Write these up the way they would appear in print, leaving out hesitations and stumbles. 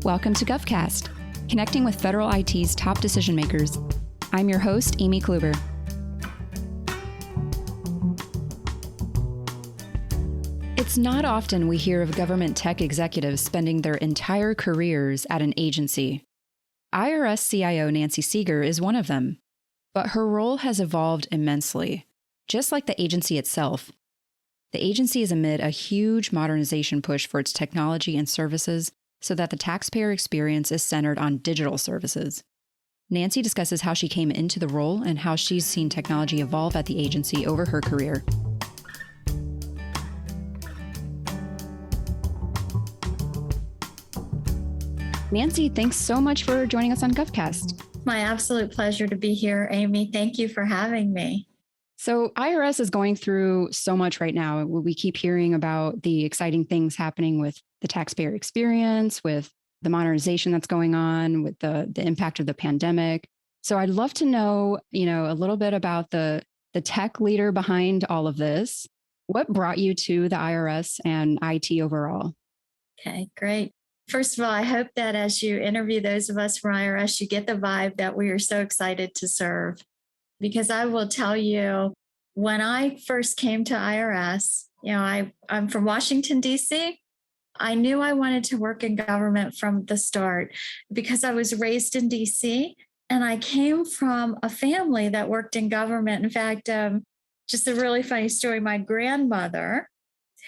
Welcome to GovCast, connecting with federal IT's top decision makers. I'm your host, Amy Kluber. It's not often we hear of government tech executives spending their entire careers at an agency. IRS CIO Nancy Sieger is one of them, but her role has evolved immensely, just like the agency itself. The agency is amid a huge modernization push for its technology and services so that the taxpayer experience is centered on digital services. Nancy discusses how she came into the role and how she's seen technology evolve at the agency over her career. Nancy, thanks so much for joining us on GovCast. My absolute pleasure to be here, Amy. Thank you for having me. So IRS is going through so much right now. We keep hearing about the exciting things happening with the taxpayer experience, with the modernization that's going on, with the impact of the pandemic. So I'd love to know, a little bit about the tech leader behind all of this. What brought you to the IRS and IT overall? Okay, great. First of all, I hope that as you interview those of us from IRS, you get the vibe that we are so excited to serve. Because I will tell you, when I first came to IRS, I'm from Washington, D.C. I knew I wanted to work in government from the start because I was raised in D.C. and I came from a family that worked in government. In fact, just a really funny story. My grandmother,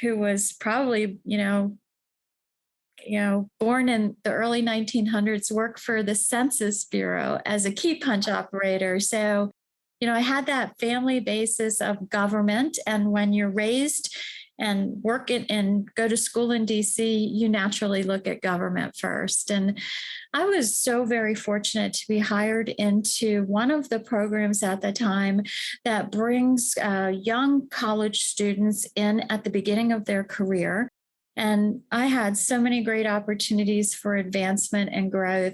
who was probably, born in the early 1900s, worked for the Census Bureau as a key punch operator. So, I had that family basis of government. And when you're raised and work and go to school in DC, you naturally look at government first. And I was so very fortunate to be hired into one of the programs at the time that brings young college students in at the beginning of their career. And I had so many great opportunities for advancement and growth.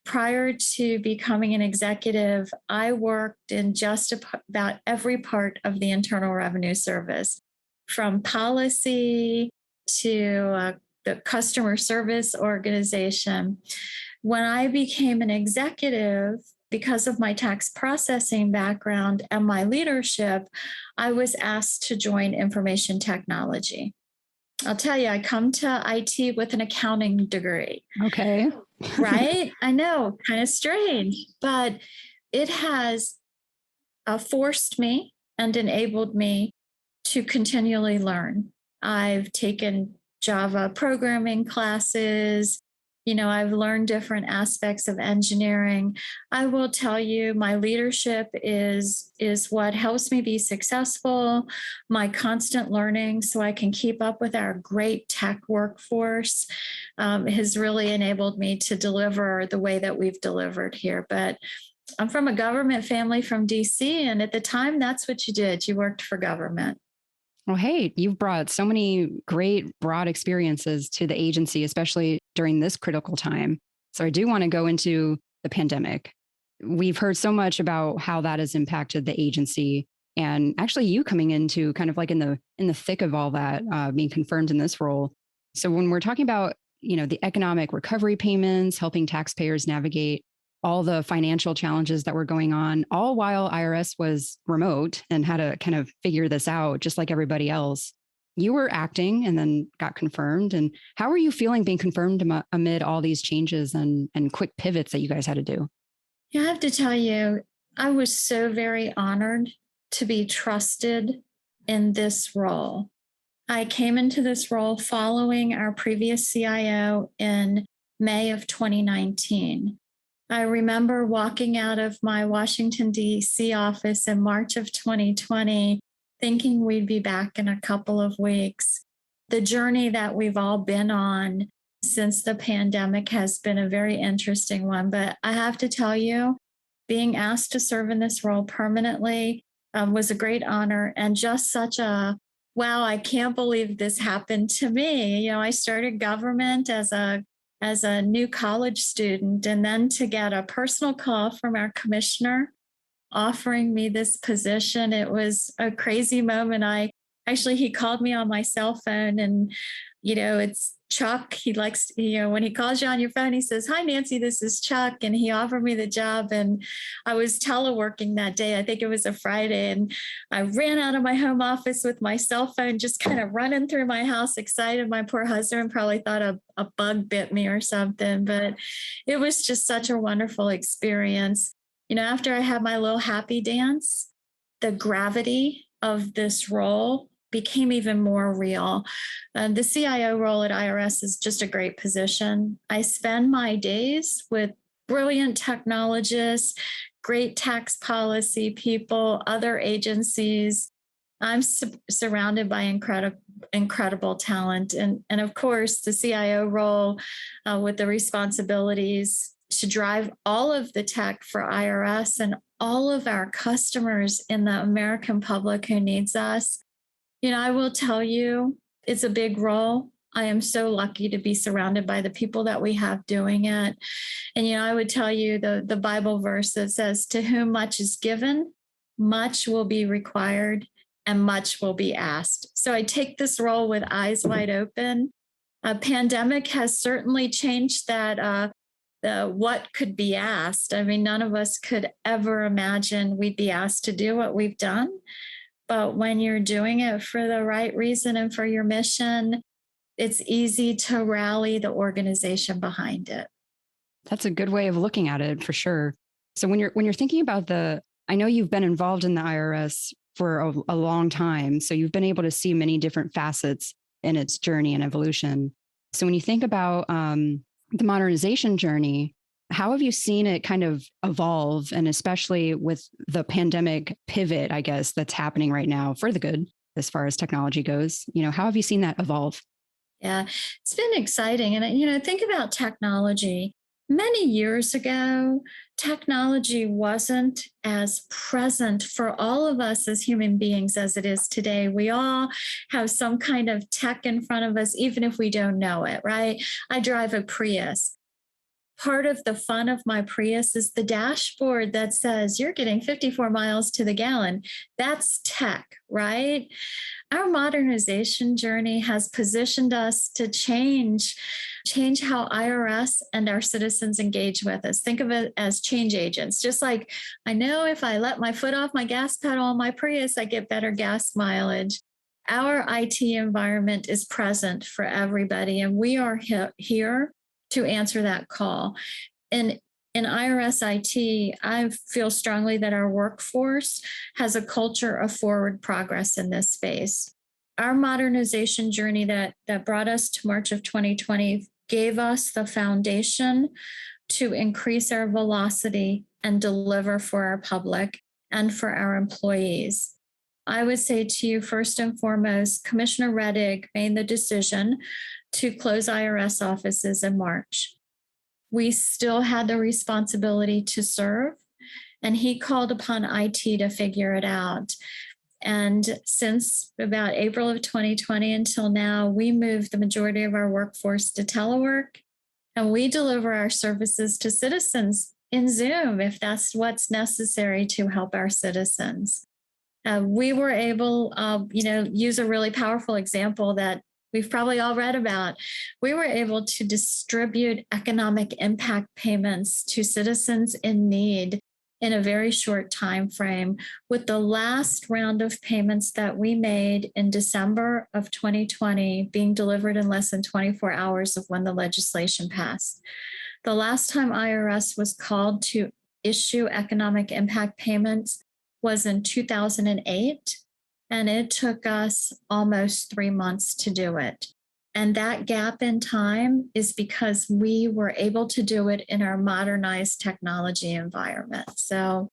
Prior to becoming an executive, I worked in just about every part of the Internal Revenue Service, from policy to the customer service organization. When I became an executive, because of my tax processing background and my leadership, I was asked to join information technology. I'll tell you, I come to IT with an accounting degree. Okay. Right? I know, kind of strange, but it has forced me and enabled me to continually learn. I've taken Java programming classes. I've learned different aspects of engineering. I will tell you, my leadership is what helps me be successful, my constant learning so I can keep up with our great tech workforce has really enabled me to deliver the way that we've delivered here. But I'm from a government family from DC, and at the time, that's what you did. You worked for government. Well, hey, you've brought so many great broad experiences to the agency, especially during this critical time. So I do want to go into the pandemic. We've heard so much about how that has impacted the agency, and actually you coming into kind of like in the thick of all that, being confirmed in this role. So when we're talking about, the economic recovery payments, helping taxpayers navigate all the financial challenges that were going on, all while IRS was remote and had to kind of figure this out, just like everybody else. You were acting and then got confirmed. And how were you feeling being confirmed amid all these changes and quick pivots that you guys had to do? Yeah, I have to tell you, I was so very honored to be trusted in this role. I came into this role following our previous CIO in May of 2019. I remember walking out of my Washington, D.C. office in March of 2020, thinking we'd be back in a couple of weeks. The journey that we've all been on since the pandemic has been a very interesting one. But I have to tell you, being asked to serve in this role permanently was a great honor and just such a, wow, I can't believe this happened to me. I started government as a new college student, and then to get a personal call from our commissioner offering me this position, it was a crazy moment. I Actually, he called me on my cell phone, and, it's Chuck. He likes, when he calls you on your phone, he says, "Hi, Nancy, this is Chuck." And he offered me the job. And I was teleworking that day. I think it was a Friday. And I ran out of my home office with my cell phone, just kind of running through my house, excited. My poor husband probably thought a bug bit me or something. But it was just such a wonderful experience. After I had my little happy dance, the gravity of this role became even more real. The CIO role at IRS is just a great position. I spend my days with brilliant technologists, great tax policy people, other agencies. I'm surrounded by incredible talent. And of course, the CIO role with the responsibilities to drive all of the tech for IRS and all of our customers in the American public who needs us. I will tell you, it's a big role. I am so lucky to be surrounded by the people that we have doing it. And, I would tell you the Bible verse that says, "To whom much is given, much will be required and much will be asked." So I take this role with eyes wide open. A pandemic has certainly changed that what could be asked. I mean, none of us could ever imagine we'd be asked to do what we've done. But when you're doing it for the right reason and for your mission, it's easy to rally the organization behind it. That's a good way of looking at it for sure. So when you're thinking about I know you've been involved in the IRS for a long time. So you've been able to see many different facets in its journey and evolution. So when you think about the modernization journey, how have you seen it kind of evolve? And especially with the pandemic pivot, I guess, that's happening right now for the good, as far as technology goes, how have you seen that evolve? Yeah, it's been exciting. And, think about technology. Many years ago, technology wasn't as present for all of us as human beings as it is today. We all have some kind of tech in front of us, even if we don't know it, right? I drive a Prius. Part of the fun of my Prius is the dashboard that says you're getting 54 miles to the gallon. That's tech, right? Our modernization journey has positioned us to change how IRS and our citizens engage with us. Think of it as change agents. Just like I know if I let my foot off my gas pedal on my Prius, I get better gas mileage. Our IT environment is present for everybody, and we are here to answer that call. And in IRS IT, I feel strongly that our workforce has a culture of forward progress in this space. Our modernization journey that brought us to March of 2020 gave us the foundation to increase our velocity and deliver for our public and for our employees. I would say to you, first and foremost, Commissioner Reddick made the decision to close IRS offices in March. We still had the responsibility to serve, and he called upon IT to figure it out. And since about April of 2020 until now, we moved the majority of our workforce to telework, and we deliver our services to citizens in Zoom if that's what's necessary to help our citizens. We were able, use a really powerful example that we've probably all read about. We were able to distribute economic impact payments to citizens in need in a very short time frame, with the last round of payments that we made in December of 2020 being delivered in less than 24 hours of when the legislation passed. The last time IRS was called to issue economic impact payments was in 2008. And it took us almost 3 months to do it. And that gap in time is because we were able to do it in our modernized technology environment. So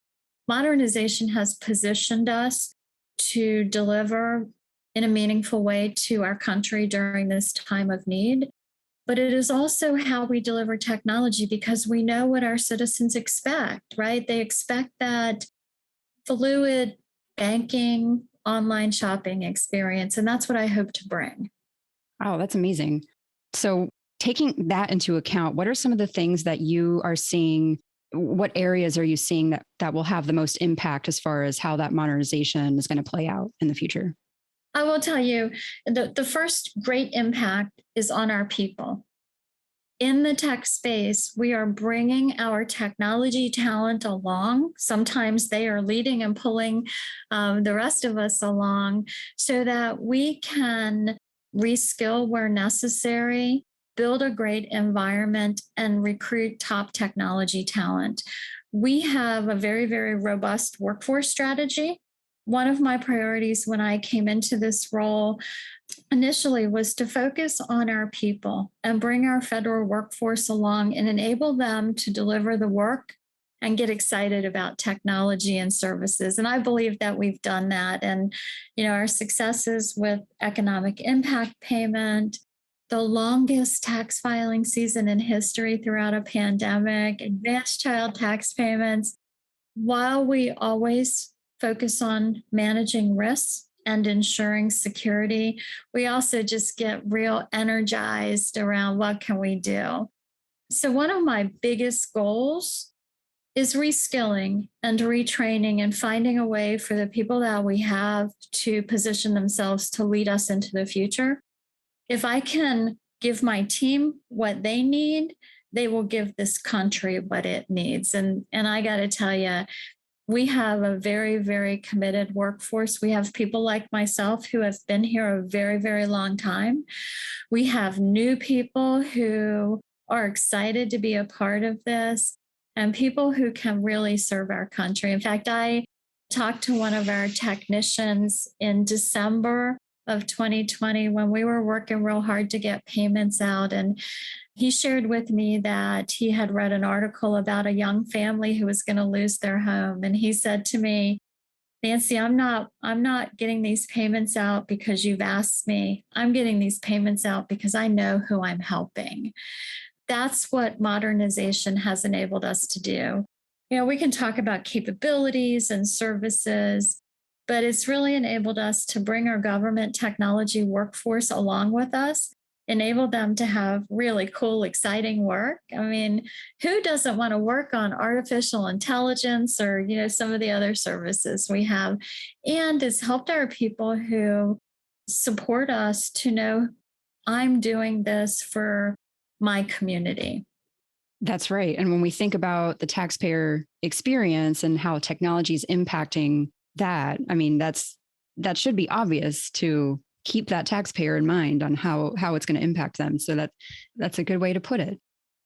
modernization has positioned us to deliver in a meaningful way to our country during this time of need. But it is also how we deliver technology, because we know what our citizens expect, right? They expect that fluid banking, online shopping experience. And that's what I hope to bring. Oh, that's amazing. So taking that into account, what are some of the things that you are seeing? What areas are you seeing that will have the most impact as far as how that modernization is going to play out in the future? I will tell you, the first great impact is on our people. In the tech space, we are bringing our technology talent along. Sometimes they are leading and pulling the rest of us along so that we can reskill where necessary, build a great environment, and recruit top technology talent. We have a very, very robust workforce strategy. One of my priorities when I came into this role initially was to focus on our people and bring our federal workforce along and enable them to deliver the work and get excited about technology and services. And I believe that we've done that. And, our successes with economic impact payment, the longest tax filing season in history throughout a pandemic, advanced child tax payments, while we always focus on managing risks and ensuring security, we also just get real energized around what can we do. So one of my biggest goals is reskilling and retraining and finding a way for the people that we have to position themselves to lead us into the future. If I can give my team what they need, they will give this country what it needs. And I got to tell you, we have a very, very committed workforce. We have people like myself who have been here a very, very long time. We have new people who are excited to be a part of this and people who can really serve our country. In fact, I talked to one of our technicians in December of 2020 when we were working real hard to get payments out. And he shared with me that he had read an article about a young family who was going to lose their home. And he said to me, Nancy, I'm not getting these payments out because you've asked me. I'm getting these payments out because I know who I'm helping. That's what modernization has enabled us to do. We can talk about capabilities and services, but it's really enabled us to bring our government technology workforce along with us, enable them to have really cool, exciting work. I mean, who doesn't want to work on artificial intelligence or, some of the other services we have? And it's helped our people who support us to know I'm doing this for my community. That's right. And when we think about the taxpayer experience and how technology is impacting that, I mean, that should be obvious to keep that taxpayer in mind on how it's going to impact them. So that's a good way to put it.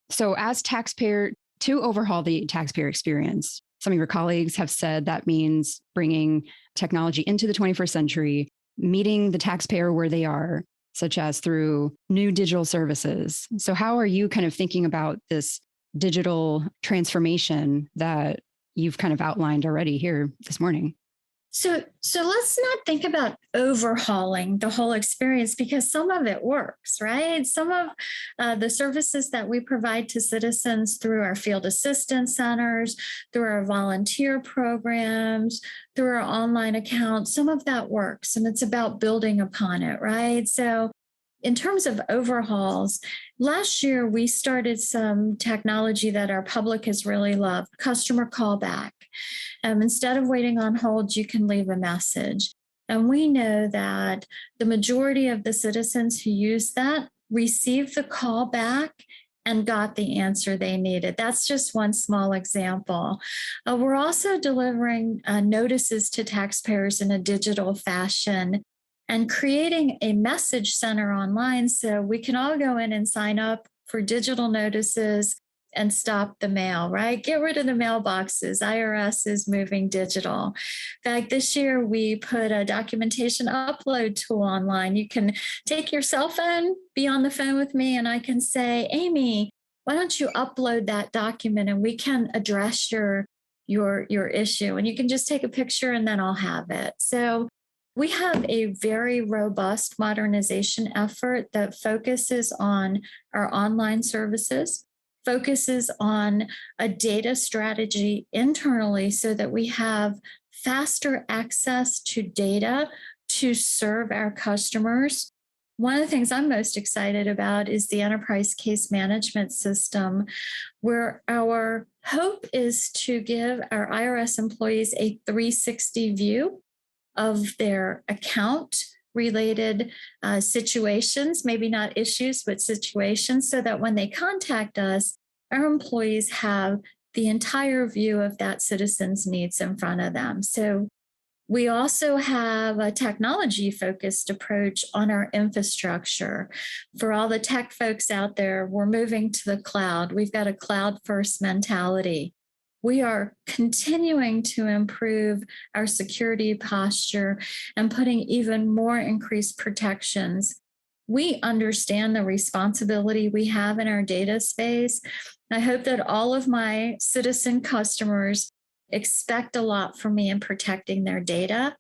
So as taxpayer, to overhaul the taxpayer experience, some of your colleagues have said that means bringing technology into the 21st century, meeting the taxpayer where they are, such as through new digital services. So how are you kind of thinking about this digital transformation that you've kind of outlined already here this morning? So let's not think about overhauling the whole experience because some of it works, right? Some of the services that we provide to citizens through our field assistance centers, through our volunteer programs, through our online accounts, some of that works, and it's about building upon it, right? So in terms of overhauls, last year we started some technology that our public has really loved, customer callback. Instead of waiting on hold, you can leave a message. And we know that the majority of the citizens who use that received the call back and got the answer they needed. That's just one small example. We're also delivering notices to taxpayers in a digital fashion and creating a message center online so we can all go in and sign up for digital notices and stop the mail, right? Get rid of the mailboxes. IRS is moving digital. In fact, this year we put a documentation upload tool online. You can take your cell phone, be on the phone with me, and I can say, Amy, why don't you upload that document and we can address your issue. And you can just take a picture and then I'll have it. So we have a very robust modernization effort that focuses on our online services, focuses on a data strategy internally so that we have faster access to data to serve our customers. One of the things I'm most excited about is the enterprise case management system, where our hope is to give our IRS employees a 360 view of their account, related situations, maybe not issues, but situations, so that when they contact us, our employees have the entire view of that citizen's needs in front of them. So we also have a technology focused approach on our infrastructure. For all the tech folks out there, we're moving to the cloud. We've got a cloud first mentality. We are continuing to improve our security posture and putting even more increased protections. We understand the responsibility we have in our data space. I hope that all of my citizen customers expect a lot from me in protecting their data,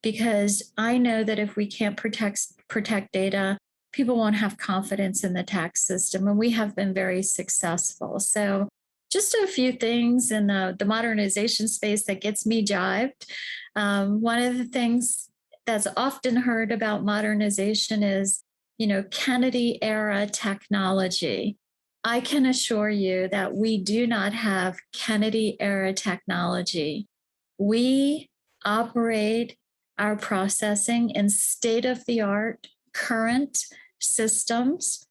because I know that if we can't protect data, people won't have confidence in the tax system, and we have been very successful. So just a few things in the modernization space that gets me jived. One of the things that's often heard about modernization is, Kennedy era technology. I can assure you that we do not have Kennedy era technology. We operate our processing in state of the art, current systems.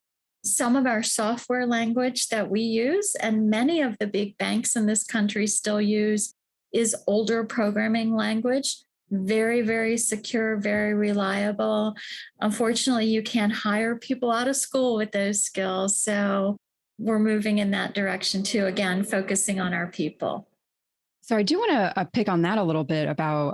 Some of our software language that we use, and many of the big banks in this country still use, is older programming language. Very, very secure, very reliable. Unfortunately, you can't hire people out of school with those skills. So we're moving in that direction too, again, focusing on our people. So I do want to pick on that a little bit about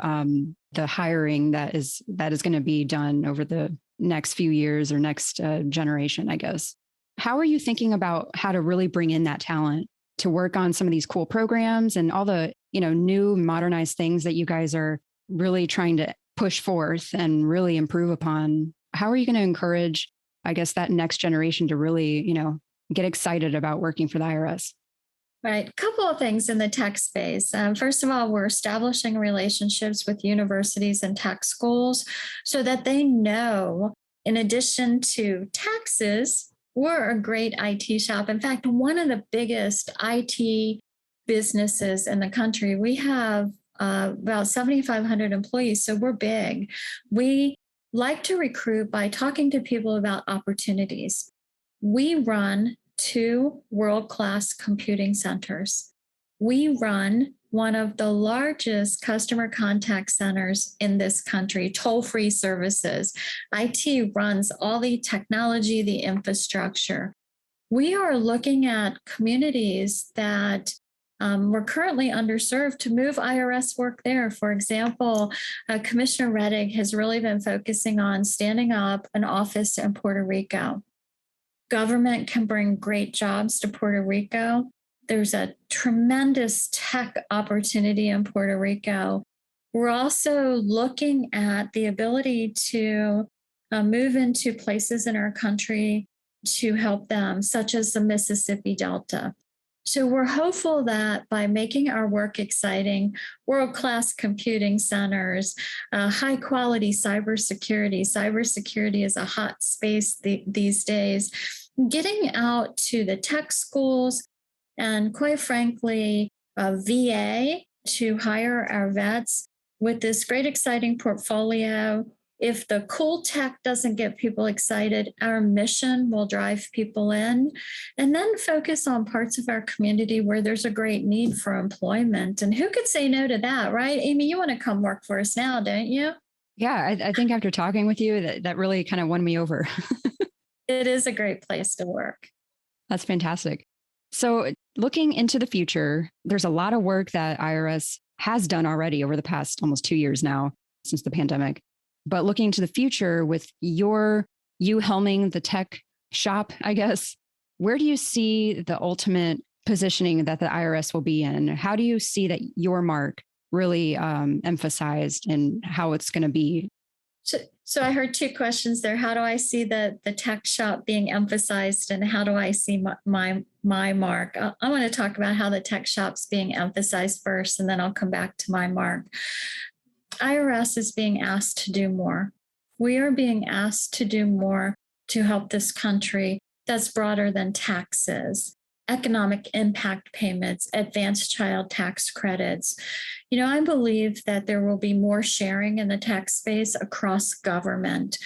the hiring that is going to be done over the next few years or next generation, I guess. How are you thinking about how to really bring in that talent to work on some of these cool programs and all the, new modernized things that you guys are really trying to push forth and really improve upon? How are you going to encourage, I guess, that next generation to really, get excited about working for the IRS? Right. A couple of things in the tech space. First of all, we're establishing relationships with universities and tech schools so that they know, in addition to taxes, we're a great IT shop. In fact, one of the biggest IT businesses in the country. We have about 7,500 employees, so we're big. We like to recruit by talking to people about opportunities. We run 2 world-class computing centers. We run one of the largest customer contact centers in this country, toll-free services. IT runs all the technology, the infrastructure. We are looking at communities that we're currently underserved to move IRS work there. For example, Commissioner Reddick has really been focusing on standing up an office in Puerto Rico. Government can bring great jobs to Puerto Rico. There's a tremendous tech opportunity in Puerto Rico. We're also looking at the ability to move into places in our country to help them, such as the Mississippi Delta. So we're hopeful that by making our work exciting, world-class computing centers, high-quality cybersecurity. Cybersecurity is a hot space these days. Getting out to the tech schools and, quite frankly, VA to hire our vets with this great, exciting portfolio. If the cool tech doesn't get people excited, our mission will drive people in, and then focus on parts of our community where there's a great need for employment. And who could say no to that, right? Amy, you want to come work for us now, don't you? Yeah, I think after talking with you, that really kind of won me over. It is a great place to work. That's fantastic. So looking into the future, there's a lot of work that IRS has done already over the past almost 2 years now since the pandemic. But looking to the future with you helming the tech shop, I guess, where do you see the ultimate positioning that the IRS will be in? How do you see that your mark really emphasized and how it's going to be? So I heard 2 questions there. How do I see the tech shop being emphasized, and how do I see my mark? I want to talk about how the tech shop's being emphasized first, and then I'll come back to my mark. IRS is being asked to do more. We are being asked to do more to help this country that's broader than taxes. economic impact payments, advanced child tax credits. I believe that there will be more sharing in the tax space across government.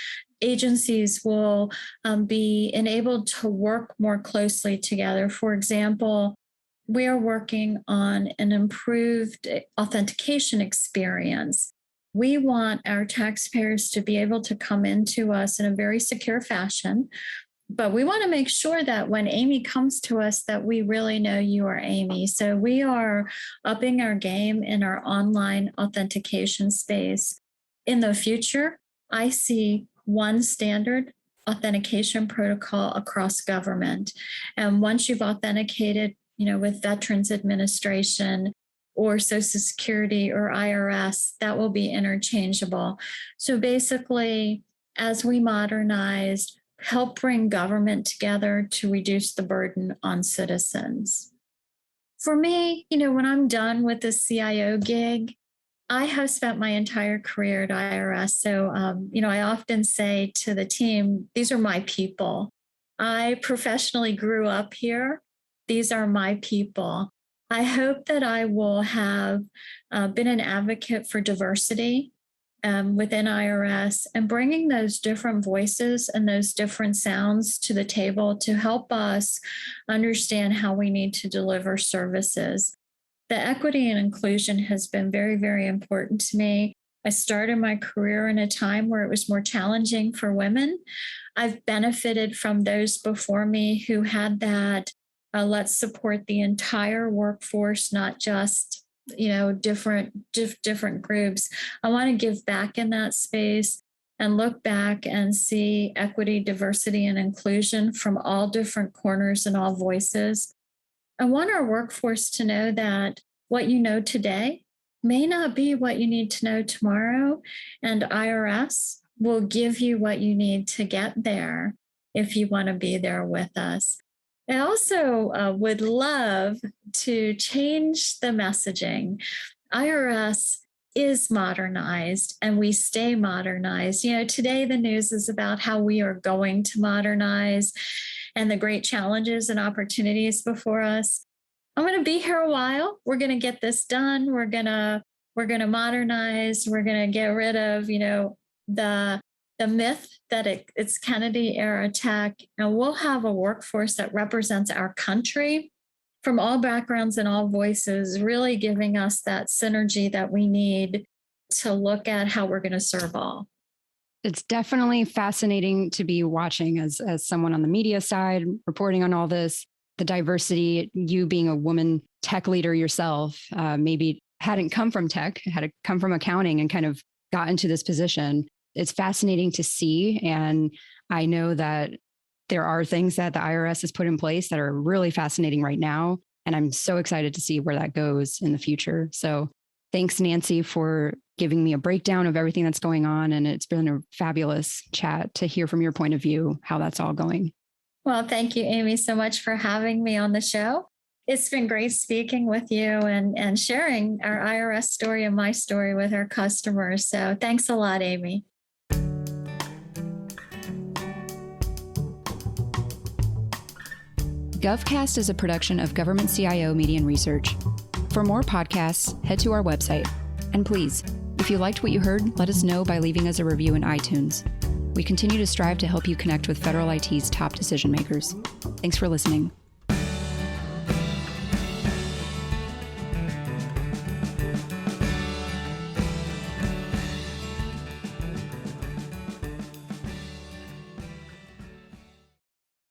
Agencies will be enabled to work more closely together. For example, we are working on an improved authentication experience. We want our taxpayers to be able to come into us in a very secure fashion, but we want to make sure that when Amy comes to us, that we really know you are Amy. So we are upping our game in our online authentication space. In the future, I see one standard authentication protocol across government. And once you've authenticated, with Veterans Administration or Social Security or IRS, that will be interchangeable. So basically, as we modernize, help bring government together to reduce the burden on citizens. For me, when I'm done with the CIO gig, I have spent my entire career at IRS. So, I often say to the team, these are my people. I professionally grew up here. These are my people. I hope that I will have been an advocate for diversity within IRS and bringing those different voices and those different sounds to the table to help us understand how we need to deliver services. The equity and inclusion has been very, very important to me. I started my career in a time where it was more challenging for women. I've benefited from those before me who had that, let's support the entire workforce, not just different groups. I want to give back in that space and look back and see equity, diversity, and inclusion from all different corners and all voices. I want our workforce to know that what you know today may not be what you need to know tomorrow, and IRS will give you what you need to get there if you want to be there with us. I also would love to change the messaging. IRS is modernized and we stay modernized. Today the news is about how we are going to modernize and the great challenges and opportunities before us. I'm going to be here a while. We're going to get this done. We're going to modernize. We're going to get rid of, the myth that it's Kennedy era tech, and we'll have a workforce that represents our country from all backgrounds and all voices, really giving us that synergy that we need to look at how we're going to serve all. It's definitely fascinating to be watching as someone on the media side, reporting on all this, the diversity, you being a woman tech leader yourself, maybe hadn't come from tech, had come from accounting and kind of got into this position. It's fascinating to see. And I know that there are things that the IRS has put in place that are really fascinating right now. And I'm so excited to see where that goes in the future. So thanks, Nancy, for giving me a breakdown of everything that's going on. And it's been a fabulous chat to hear from your point of view, how that's all going. Well, thank you, Amy, so much for having me on the show. It's been great speaking with you and sharing our IRS story and my story with our customers. So thanks a lot, Amy. GovCast is a production of Government CIO Media and Research. For more podcasts, head to our website. And please, if you liked what you heard, let us know by leaving us a review in iTunes. We continue to strive to help you connect with federal IT's top decision makers. Thanks for listening.